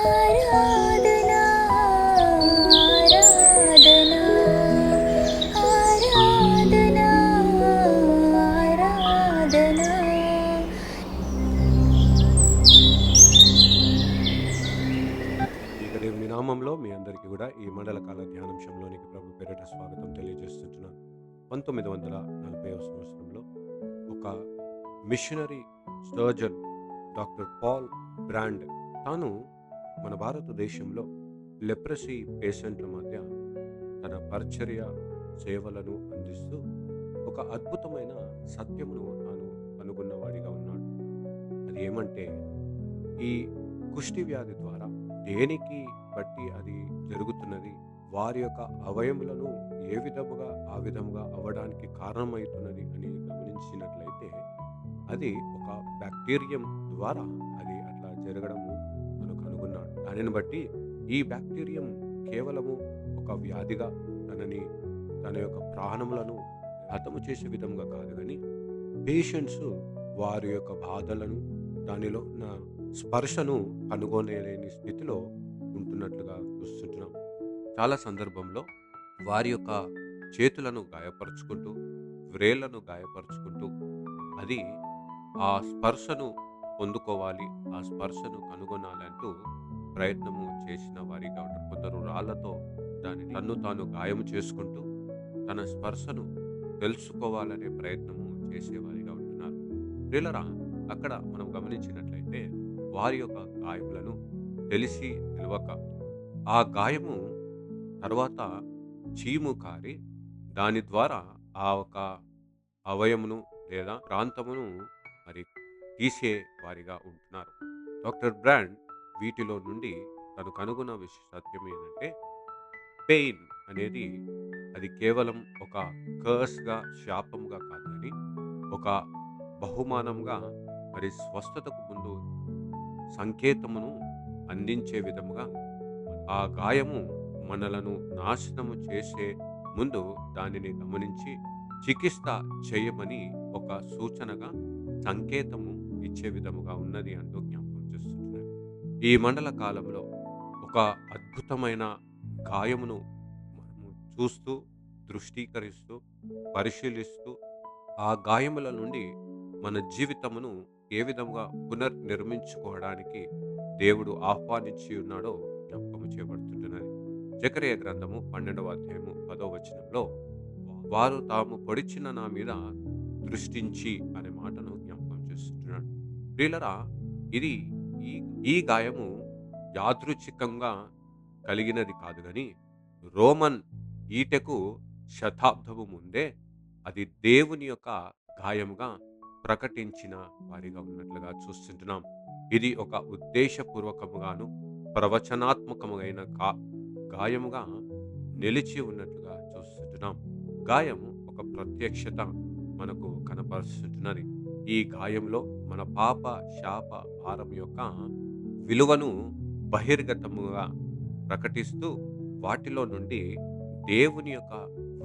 ఆరాధనా ఆరాధనా ఆరాధనా ఆరాధనా. ఇక దేవుని నామంలో మీ అందరికీ కూడా ఈ మండల కాల ధ్యానాంశంలోనికి ప్రభు పేరిట స్వాగతం తెలియజేస్తుంటున్నాను. 1940వ సంవత్సరంలో ఒక missionary surgeon doctor Paul Brand తాను మన భారతదేశంలో లెప్రసీ పేషెంట్ల మధ్య తన పరిచర్య సేవలను అందిస్తూ ఒక అద్భుతమైన సత్యమును తాను కనుగొన్నవాడిగా ఉన్నాడు. అది ఏమంటే, ఈ కుష్టి వ్యాధి ద్వారా దేనికి బట్టి అది జరుగుతున్నది, వారి యొక్క అవయములను ఏ విధముగా ఆ విధముగా అవ్వడానికి కారణమవుతున్నది అని గమనించినట్లయితే, అది ఒక బ్యాక్టీరియం ద్వారా అది అట్లా జరగడము తను కనుగొన్నాడు. దానిని బట్టి ఈ బ్యాక్టీరియం కేవలము ఒక వ్యాధిగా తన యొక్క ప్రాణములను హతము చేసే విధంగా కాదు కానీ, పేషెంట్స్ వారి యొక్క బాధలను, దానిలో ఉన్న స్పర్శను కనుగొనలేని స్థితిలో ఉంటున్నట్లుగా చూస్తుంటున్నాం. చాలా సందర్భంలో వారి యొక్క చేతులను గాయపరుచుకుంటూ, వ్రేళ్లను గాయపరుచుకుంటూ, అది ఆ స్పర్శను పొందుకోవాలి, ఆ స్పర్శను కనుగొనాలి అంటూ ప్రయత్నము చేసిన వారిగా ఉంటారు. కొందరు రాళ్లతో దానిని తన్ను తాను గాయము చేసుకుంటూ తన స్పర్శను తెలుసుకోవాలనే ప్రయత్నము చేసేవారిగా ఉంటున్నారు. ప్రియులరా, అక్కడ మనం గమనించినట్లయితే వారి యొక్క గాయములను తెలిసి తెలియక ఆ గాయము తర్వాత చీము కారి దాని ద్వారా ఆ ఒక అవయమును లేదా ప్రాంతమును మరి తీసే వారిగా ఉంటున్నారు. డాక్టర్ బ్రాండ్ వీటిలో నుండి తను కనుగొన్న సత్యం ఏంటంటే, పెయిన్ అనేది అది కేవలం ఒక కర్స్గా, శాపంగా కాదు కానీ ఒక బహుమానంగా, మరి స్వస్థతకు ముందు సంకేతమును అందించే విధముగా, ఆ గాయము మనలను నాశనము చేసే ముందు దానిని గమనించి చికిత్స చేయమని ఒక సూచనగా, సంకేతము ఇచ్చే విధముగా ఉన్నది అంటూ జ్ఞాపకం చేస్తుంటున్నారు. ఈ మండల కాలంలో ఒక అద్భుతమైన గాయమును మనము చూస్తూ, దృష్టీకరిస్తూ, పరిశీలిస్తూ, ఆ గాయముల నుండి మన జీవితమును ఏ విధంగా పునర్నిర్మించుకోవడానికి దేవుడు ఆహ్వానించి ఉన్నాడో జ్ఞాపకం చేయబడుతుంటున్నది. జకరియా గ్రంథము 12వ అధ్యాయము 10వ వచనంలో, వారు తాము పొడిచిన నా మీద దృష్టించి అనే మాటను జ్ఞాపకం చేస్తుంటున్నాడు. ప్రియులరా, ఇది ఈ ఈ గాయము యాదృచ్ఛికంగా కలిగినది కాదు కానీ, రోమన్ ఈటెకు శతాబ్దము ముందే అది దేవుని యొక్క గాయముగా ప్రకటించిన వారిగా ఉన్నట్లుగా చూస్తుంటున్నాం. ఇది ఒక ఉద్దేశపూర్వకముగాను ప్రవచనాత్మకమైన గాయముగా నిలిచి ఉన్నట్లుగా చూస్తుంటున్నాం. గాయము ఒక ప్రత్యక్షత మనకు కనపరుస్తుంటున్నది. ఈ గాయంలో మన పాప శాప భారం యొక్క విలువను బహిర్గతముగా ప్రకటిస్తూ, వాటిలో నుండి దేవుని యొక్క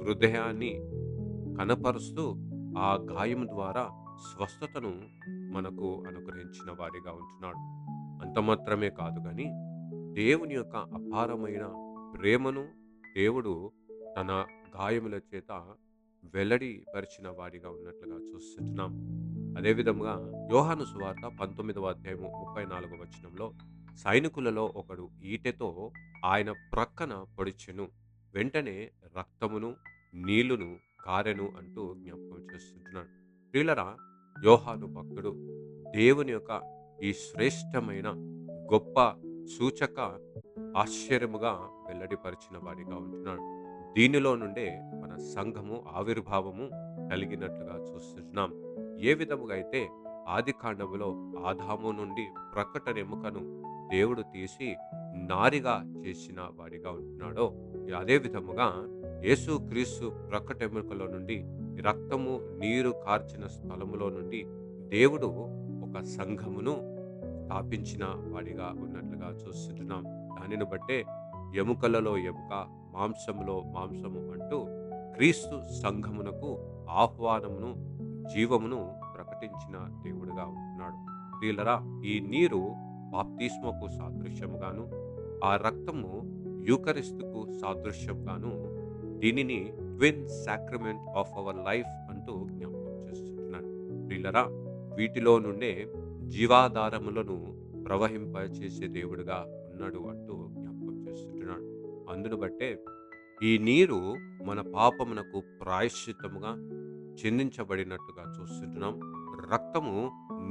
హృదయాన్ని కనపరుస్తూ, ఆ గాయం ద్వారా స్వస్థతను మనకు అనుగ్రహించిన వారిగా ఉంటున్నాడు. అంత మాత్రమే కాదు కానీ, దేవుని యొక్క అపారమైన ప్రేమను దేవుడు తన గాయముల చేత వెల్లడిపరిచిన వాడిగా ఉన్నట్లుగా చూస్తుంటున్నాం. అదేవిధంగా యోహాను సువార్త 19వ అధ్యాయము 34వ వచనంలో, సైనికులలో ఒకడు ఈటెతో ఆయన ప్రక్కన పొడిచెను, వెంటనే రక్తమును నీళ్లును కారెను అంటూ జ్ఞాపకం చేస్తుంటున్నాడు. ప్రియులరా, యోహాను భక్తుడు దేవుని యొక్క ఈ శ్రేష్టమైన గొప్ప సూచక ఆశ్చర్యముగా వెల్లడిపరిచిన వాడిగా ఉంటున్నాడు. దీనిలో నుండే మన సంఘము ఆవిర్భావము కలిగినట్లుగా చూస్తున్నాం. ఏ విధముగా అయితే ఆది కాండములో ఆదాము నుండి ప్రకటన ఎముకను దేవుడు తీసి నారిగా చేసిన వాడిగా ఉంటున్నాడో, అదే విధముగా యేసు క్రీస్తు ప్రకట ఎముకలో నుండి, రక్తము నీరు కార్చిన స్థలములో నుండి దేవుడు ఒక సంఘమును స్థాపించిన వాడిగా ఉన్నట్లుగా చూస్తుంటున్నాం. దానిని బట్టే ఎముకలలో ఎముక, మాంసములో మాంసము అంటూ క్రీస్తు సంఘమునకు ఆహ్వానమును, జీవమును ప్రకటించిన దేవుడుగా ఉంటున్నాడు. ప్రియులరా, ఈ నీరు బాప్తిస్మకు సాదృశ్యముగాను, ఆ రక్తము యూకరిస్తుకు సాదృశ్యంగాను దీనిని twin sacrament of our life అంటూ జ్ఞాపకం చేస్తున్నాను. ప్రియులరా, వీటిలో నుండే జీవాధారములను ప్రవహింపచేసే దేవుడుగా ఉన్నాడు అంటూ జ్ఞాపకం చేస్తున్నాడు. అందును బట్టే ఈ నీరు మన పాపమునకు ప్రాయశ్చిత్తముగా చెందించబడినట్టుగా చూస్తుంటున్నాం. రక్తము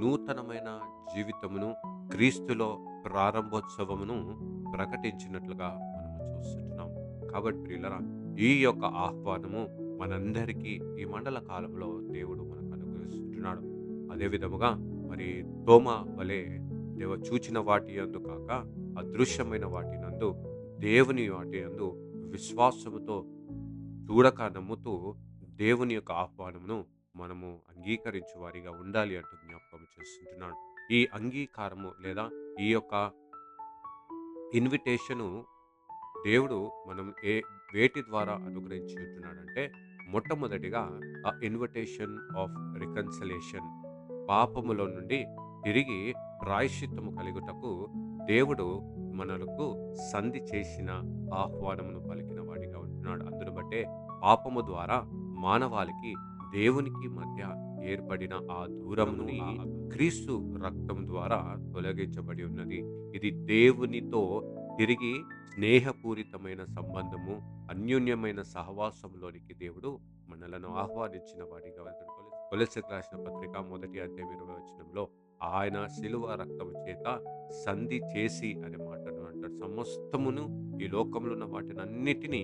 నూతనమైన జీవితమును, క్రీస్తులో ప్రారంభోత్సవమును ప్రకటించినట్లుగా మనము చూస్తుంటున్నాం. కాబట్టి ప్రియులరా, ఈ యొక్క ఆహ్వానము మనందరికీ ఈ మండల కాలంలో దేవుడు మనకు అనుగ్రహిస్తున్నాడు. అదే విధముగా మరి తోమా వలె చూచిన వాటి యందు కాక అదృశ్యమైన వాటి నందు దేవుని వాటి యందు విశ్వాసముతో చూడక నమ్ముతూ దేవుని యొక్క ఆహ్వానమును మనము అంగీకరించు వారిగా ఉండాలి అంటూ జ్ఞాపకం చేస్తుంటున్నాడు. ఈ అంగీకారము లేదా ఈ యొక్క ఇన్విటేషను దేవుడు మనం వేటి ద్వారా అనుగ్రహించి ఉంటున్నాడంటే, మొట్టమొదటిగా ఆ ఇన్విటేషన్ ఆఫ్ రికన్సిలేషన్, పాపములో నుండి తిరిగి ప్రాయశ్చిత్తము కలుగుటకు దేవుడు మనలకు సంధి చేసిన ఆహ్వానమును పలికిన వాడిగా ఉంటున్నాడు. అందును బట్టే పాపము ద్వారా మానవాళికి దేవునికి మధ్య ఏర్పడిన ఆ దూరమును క్రీస్తు రక్తం ద్వారా తొలగించబడి ఉన్నది. ఇది దేవునితో తిరిగి స్నేహపూరితమైన సంబంధము, అన్యోన్యమైన సహవాసంలోనికి దేవుడు మనలను ఆహ్వానించిన వాడిగా ఉన్నాడు. కొలస్సీలకు రాసిన పత్రిక 1:20 ఆయన శిలువ రక్తము చేత సంధి చేసి అనే మాటను అంటాడు. సమస్తమును ఈ లోకంలో ఉన్న వాటినన్నిటినీ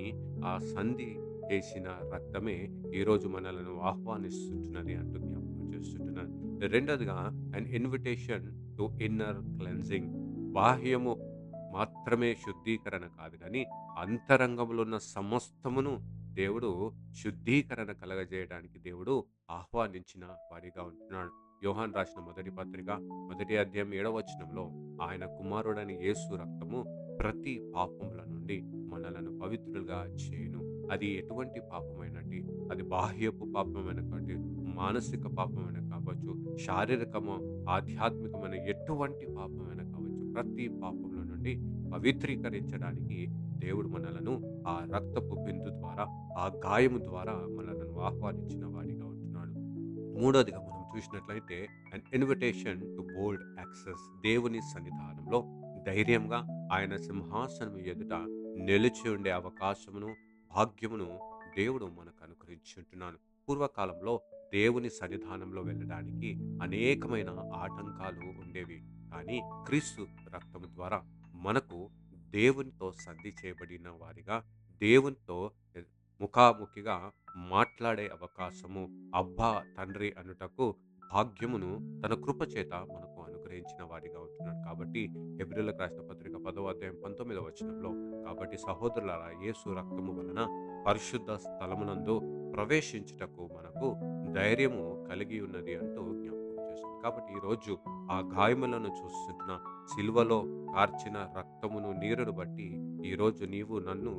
ఆ సంధి చేసిన రక్తమే ఈరోజు మనలను ఆహ్వానిస్తుంటున్నది అంటూ జ్ఞాపకం చేస్తుంటున్నాను. రెండోదిగా an invitation to inner cleansing, బాహ్యము మాత్రమే శుద్ధీకరణ కాదు కానీ అంతరంగంలో ఉన్న సమస్తమును దేవుడు శుద్ధీకరణ కలగజేయడానికి దేవుడు ఆహ్వానించిన వారిగా ఉంటున్నాడు. యోహాన్ రాసిన మొదటి పత్రిక 1:7 ఆయన కుమారుడని యేసు రక్తము ప్రతి పాపముల నుండి మనలను పవిత్రులుగా చేయును. అది ఎటువంటి పాపమైనటి, అది బాహ్యపు పాపమైన కాటి, మానసిక పాపమైన కావచ్చు, శారీరకము ఆధ్యాత్మికమైన ఎటువంటి పాపమైన కావచ్చు, ప్రతి పాపముల నుండి పవిత్రీకరించడానికి దేవుడు మనలను ఆ రక్తపు బిందు ద్వారా, ఆ గాయము ద్వారా మనలను ఆహ్వానించిన వాడిగా ఉంటున్నాడు. మూడోదిగా మనం చూసినట్లయితే అన్ ఇన్విటేషన్ టు బోల్డ్ యాక్సెస్, దేవుని సన్నిధానంలో ధైర్యంగా ఆయన సింహాసనం ఎదుట నిలిచి ఉండే అవకాశమును, భాగ్యమును దేవుడు మనకు అనుగ్రహించి ఉంటున్నాడు. పూర్వకాలంలో దేవుని సన్నిధానంలో వెళ్ళడానికి అనేకమైన ఆటంకాలు ఉండేవి. కానీ క్రీస్తు రక్తము ద్వారా మనకు దేవునితో సంధి చేయబడిన వారిగా, దేవునితో ముఖాముఖిగా మాట్లాడే అవకాశము, అబ్బా తండ్రి అనుటకు భాగ్యమును తన కృప చేత మనకు అనుగ్రహించిన వారిగా ఉంటున్నాడు. కాబట్టి హెబ్రీయులకు రాసిన పత్రిక 10:19 కాబట్టి సహోదరులారా, యేసు రక్తము వలన పరిశుద్ధ స్థలమునందు ప్రవేశించుటకు మనకు ధైర్యము కలిగి ఉన్నది అంటూ జ్ఞాపకం చేస్తుంది. కాబట్టి ఈరోజు ఆ గాయములను చూస్తున్న, సిలువలో కార్చిన రక్తమును, నీరును బట్టి ఈరోజు నీవు నన్ను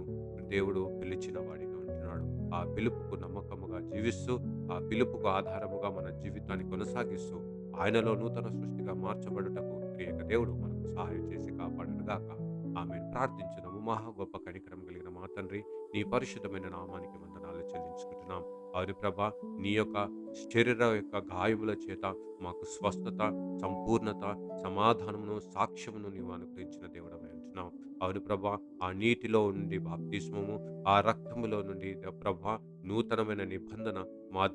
దేవుడు పిలిచిన వాడిగా ఉంటున్నాడు. ఆ పిలుపుకు నమ్మకముగా జీవిస్తూ, ఆ పిలుపుకు ఆధారముగా మన జీవితాన్ని కొనసాగిస్తూ, ఆయనలో నూతన సృష్టిగా మార్చబడుటకు క్రియక దేవుడు మనకు సహాయం చేసి కాపాడునుగాక. ఆమెను ప్రార్థించుదాము. మహా గొప్ప కనికరం కలిగిన మా తండ్రి, నీ పరిశుద్ధమైన నామానికి వందనాలు చెల్లించుకుంటున్నాం. అవును ప్రభా, నీ యొక్క శరీర యొక్క గాయముల చేత మాకు స్వస్థత, సంపూర్ణత, సమాధానమును, సాక్ష్యమును నీవు అనుగ్రహించిన దేవుడమై ఉంటున్నావు. అవును ప్రభా, ఆ నీటిలో నుండి బాప్తిస్మము, ఆ రక్తములో నుండి ప్రభా నూతనమైన నిబంధన మా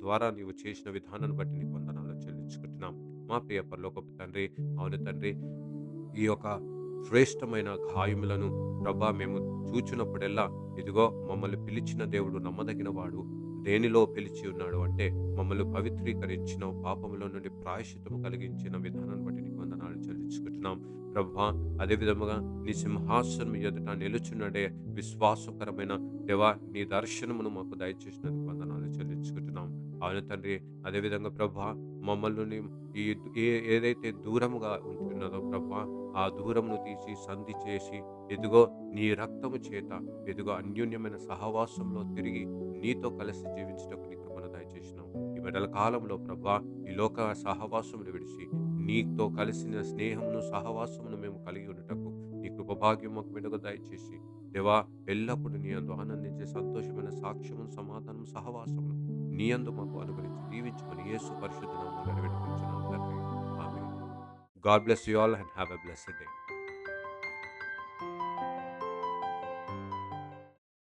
ద్వారా నీవు చేసిన విధానాన్ని బట్టి నీకు వందనాలు చెల్లించుకుంటున్నాం. మా ప్రియ పరలోకపు తండ్రి, అవును తండ్రి, ఈ యొక్క శ్రేష్టమైన గాయములను ప్రభా మేము చూచినప్పుడెల్లా, ఇదిగో మమ్మల్ని పిలిచిన దేవుడు నమ్మదగిన వాడు, దేనిలో పిలిచి ఉన్నాడు అంటే మమ్మల్ని పవిత్రీకరించిన, పాపములో నుండి ప్రాయశ్చిత్తము కలిగించిన విధానాన్ని బట్టి నీకు వందనాలు చెల్లించుకుంటున్నాం. ప్రభా, అదే విధముగా నీ సింహాసనం ఎదుట నిలుచున్నడే విశ్వాసకరమైన దేవా, నీ దర్శనమును మాకు దయచేసినందుకు వందనాలు చెల్లించుకుంటున్నాం. అవును తండ్రి, అదేవిధంగా ప్రభా మమ్మల్ని ఏదైతే దూరముగా ఉంటున్నదో ప్రభా, ఆ దూరమును తీసి సంధి చేసి, ఇదిగో నీ రక్తము చేత ఇదిగో అన్యోన్యమైన సహవాసంలో తిరిగి నీతో కలిసి జీవించటకు నీ కృపను దయచేసినాం. ఈ మెడల కాలంలో ప్రభా, ఈ లోక సహవాసమును విడిచి నీతో కలిసిన స్నేహమును, సహవాసమును మేము కలిగి ఉండుటకు నీ కృపభాగ్యం మాకు మెండుగా దయచేసి దేవా, ఎల్లప్పుడూ నీ యందు ఆనందించే సంతోషమైన సాక్ష్యమును, సమాధానం, సహవాసమును నీ యందు మాకు అనుగ్రహించి దీవించమని యేసు పరిశుద్ధ నామములో వేడుకొనుచున్నాము తండ్రి. Amen. God bless you all and have a blessed day.